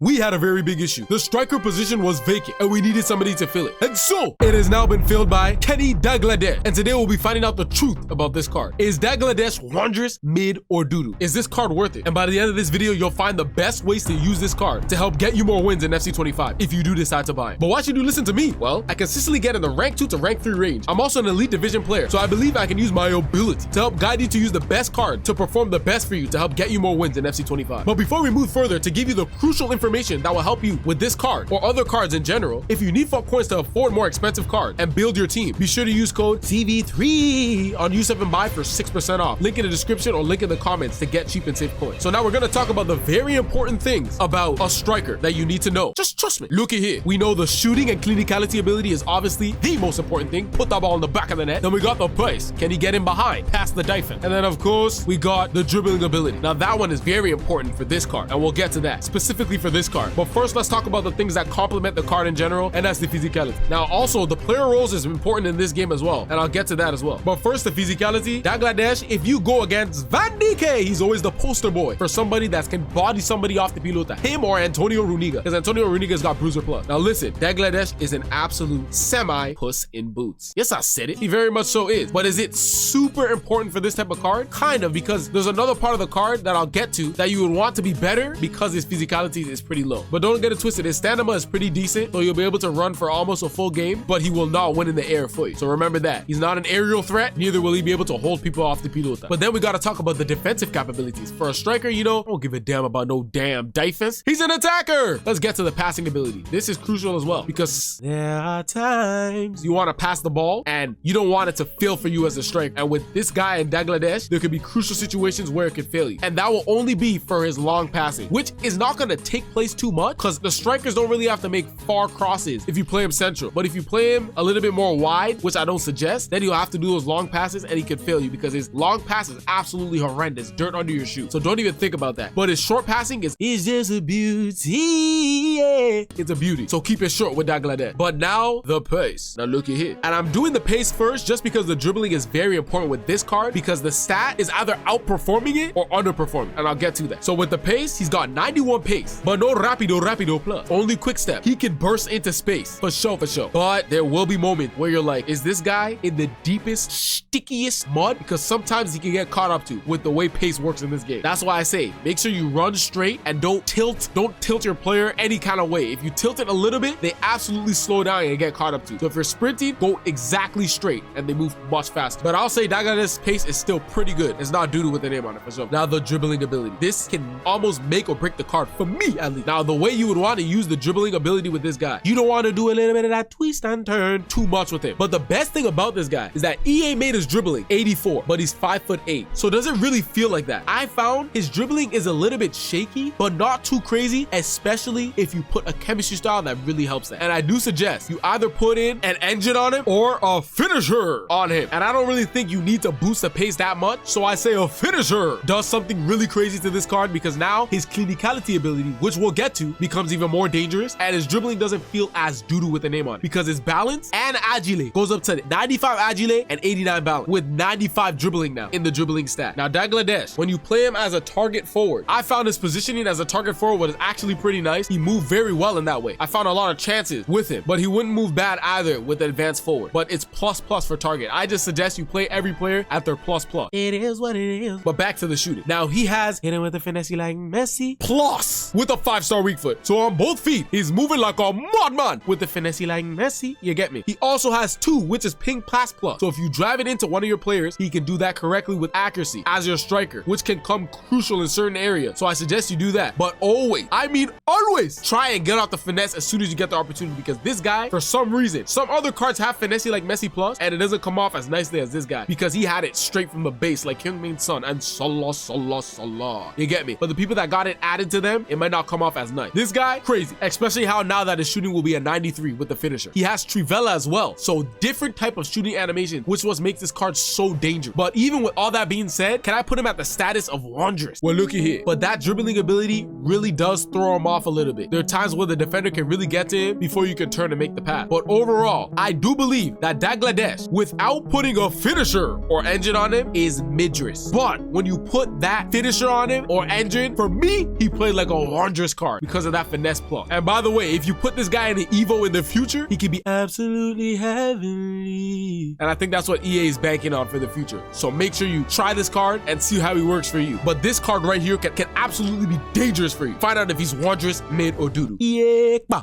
we had a very big issue. The striker position was vacant and we needed somebody to fill it. And so it has now been filled by Kenny Dalglish. And today we'll be finding out the truth about this card. Is Dalglish wondrous, mid, or doo-doo? Is this card worth it? And by the end of this video, you'll find the best ways to use this card to help get you more wins in FC 25 if you do decide to buy it. But why should you listen to me? Well, I consistently get in the rank 2 to rank 3 range. I'm also an elite division player, so I believe I can use my ability to help guide you to use the best card to perform the best for you to help get you more wins in FC 25. But before we move further, to give you the crucial information that will help you with this card or other cards in general, if you need FUT coins to afford more expensive cards and build your team, be sure to use code TV3 on U7 Buy for 6% off. Link in the description or link in the comments to get cheap and safe coins. So now we're going to talk about the very important things about a striker that you need to know. Just trust me. Look at here. We know the shooting and clinicality ability is obviously the most important thing. Put that ball in the back of the net. Then we got the pace. Can he get in behind? Past the defense. And then of course, we got the dribbling ability. Now that one is very important for this card, and we'll get to that specifically for this card. But first, let's talk about the things that complement the card in general, and that's the physicality. Now also, the player roles is important in this game as well, and I'll get to that as well. But first, the physicality. Dalglish, if you go against Van Dijk, he's always the poster boy for somebody that can body somebody off the pilota. Him or Antonio Runiga, because Antonio Runiga's got Bruiser Plus. Now listen, Dalglish is an absolute semi-puss in boots. Yes, I said it. He very much so is. But is it super important for this type of card? Kind of, because there's another part of the card that I'll get to that you would want to be better because his physicality is pretty low. But don't get it twisted. His stamina is pretty decent, so you'll be able to run for almost a full game, but he will not win in the air for you. So remember that. He's not an aerial threat, neither will he be able to hold people off the pilota. But then we gotta talk about the defensive capabilities. For a striker, you know, I don't give a damn about no damn defense. He's an attacker! Let's get to the passing ability. This is crucial as well, because there are times you want to pass the ball and you don't want it to fail for you as a striker. And with this guy in Dalglish, there could be crucial situations where it could fail you. And that will only be for his long passing, which is not going to take place too much because the strikers don't really have to make far crosses if you play him central. But if you play him a little bit more wide, which I don't suggest, then you'll have to do those long passes and he could fail you because his long pass is absolutely horrendous, dirt under your shoe. So don't even think about that. But his short passing is just a beauty. Yeah. It's a beauty. So keep it short with Dalglish. But now the pace. Now look at here. And I'm doing the pace first just because the dribbling is very important with this card because the stat is either outperforming it or underperforming. And I'll get to that. So with the pace, he's got 91 pace, but no rapido plus. Only quick step. He can burst into space for sure. But there will be moments where you're like, is this guy in the deepest, stickiest mud? Because sometimes he can get caught up to with the way pace works in this game. That's why I say, make sure you run straight and don't tilt your player any kind of way. If you tilt it a little bit, they absolutely slow down and get caught up to. So if you're sprinting, go exactly straight and they move much faster. But I'll say Dalglish's pace is still pretty good. It's not doo-doo with the name on it for sure. Now the dribbling ability. This can almost make or break the card for me at least. Now the way you would want to use the dribbling ability with this guy, you don't want to do a little bit of that twist and turn too much with him. But the best thing about this guy is that EA made his dribbling 84, but he's 5'8". So does it really feel like that? I found his dribbling is a little bit shaky, but not too crazy, especially if you put a chemistry style that really helps that. And I do suggest you either put in an engine on him or a finisher on him. And I don't really think you need to boost the pace that much. So I say a finisher does something really crazy to this card because now his clinicality ability, which we'll get to, becomes even more dangerous. And his dribbling doesn't feel as doo-doo with the name on it because his balance and agile goes up to 95 agile and 89 balance with 95 dribbling now in the dribbling stat. Now Dalglish, when you play him as a target forward, I found his positioning as a target forward was actually pretty nice. He moved very well in that way. I found a lot of chances with him, but he wouldn't move bad either with advanced forward. But it's plus for target. I just suggest you play every player at their plus. It is what it is. But back to the shooting. Now he has hit him with a finesse like Messi plus with a 5-star weak foot. So on both feet, he's moving like a madman with the finesse like Messi. You get me? He also has 2, which is ping pass plus. So if you drive it into one of your players, he can do that correctly with accuracy as your striker, which can come crucial in certain areas. So I suggest you do that. But always, I mean always, try and get out the finesse as soon as you get the opportunity because this guy, for some reason, some other cards have finesse like Messi plus and it doesn't come off as nicely as this guy because he had it straight from the base like Heung-min Son and Salah. You get me? But the people that got it added to them, it might not come off as nice. This guy, crazy. Especially how now that his shooting will be a 93 with the finisher. He has Trivela as well. So different type of shooting animation, which was makes this card so dangerous. But even with all that being said, can I put him at the status of wondrous? Well, looky here. But that dribbling ability really does throw him off a little bit. There are times where the defender can really get to him before you can turn and make the pass. But overall, I do believe that Dalglish, without putting a finisher or engine on him, is midress. But when you put that finisher on him or engine, for me, he played like a wondrous dangerous card because of that finesse plus. And by the way, if you put this guy in an Evo in the future, he can be absolutely heavenly. And I think that's what EA is banking on for the future. So make sure you try this card and see how he works for you. But this card right here can absolutely be dangerous for you. Find out if he's wondrous, mid, or doo-doo. Yeah.